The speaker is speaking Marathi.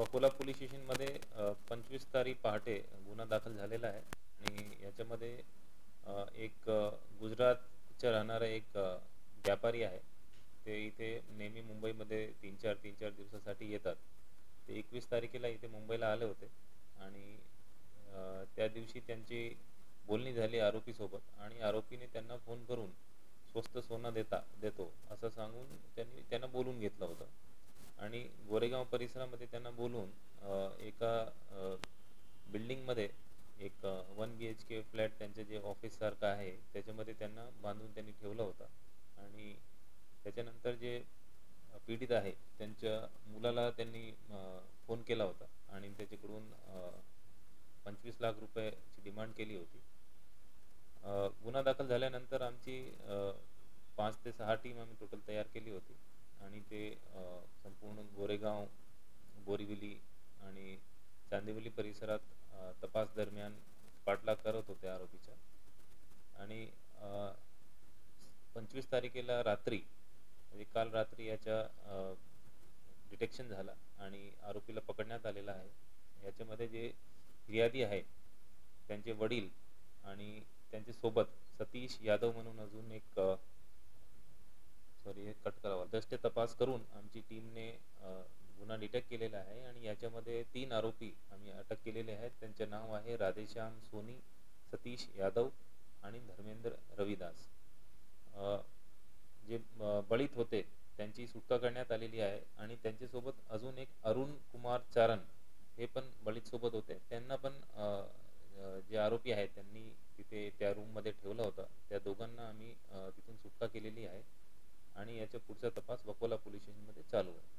अकोला पोलीस स्टेशनमध्ये 25 तारीख पहाटे गुन्हा दाखल झालेला आहे आणि याच्यामध्ये एक गुजरातच्या राहणारा एक व्यापारी आहे. ते इथे नेहमी मुंबईमध्ये तीन चार दिवसासाठी येतात. ते 21 तारखेला इथे मुंबईला आले होते आणि त्या दिवशी त्यांची बोलणी झाली आरोपीसोबत आणि आरोपीने त्यांना फोन करून स्वस्त सोनं देतो असं सांगून त्यांना बोलून घेतलं होतं आणि गोरेगाव परिसरामध्ये त्यांना बोलून एका बिल्डिंगमध्ये एक 1 BHK फ्लॅट त्यांचे जे ऑफिस सारखं आहे त्याच्यामध्ये त्यांना बांधून त्यांनी ठेवलं होतं आणि त्याच्यानंतर जे पीडित आहे त्यांच्या मुलाला त्यांनी फोन केला होता आणि त्याच्याकडून 25 लाख रुपयाची डिमांड केली होती. गुन्हा दाखल झाल्यानंतर आमची 5 ते 6 टीम आम्ही टोटल तयार केली होती आणि ते संपूर्ण गोरेगाव, बोरिवली आणि चांदिवली परिसरात तपास दरम्यान पाठलाग करत होते आरोपीच्या आणि 25 तारखेला रात्री म्हणजे काल रात्री याच्या डिटेक्शन झाला आणि आरोपीला पकडण्यात आलेला आहे. याच्यामध्ये जे फिर्यादी आहे त्यांचे वडील आणि त्यांच्या सोबत सतीश यादव म्हणून अजून एक कट करावा दस्ते तपास करून आमची टीमने गुन्हा डिटेक्ट केलेला आहे आणि याच्यामध्ये 3 आरोपी आम्ही अटक केलेले आहेत. त्यांचे नाव आहे राधेश्याम सोनी, सतीश यादव आणि धर्मेंद्र रविदास. जे बळीत होते त्यांची सुटका करण्यात आलेली आहे आणि त्यांच्यासोबत अजून एक अरुण कुमार चारण हे पण बळीत सोबत होते. त्यांना पण जे आरोपी आहेत त्यांनी तिथे त्या रूममध्ये ठेवला होता. त्या दोघांना आम्ही तिथून सुटका केलेली आहे आणि याचा पुढचा तपास अकोला पोलीस स्टेशनमध्ये चालू आहे.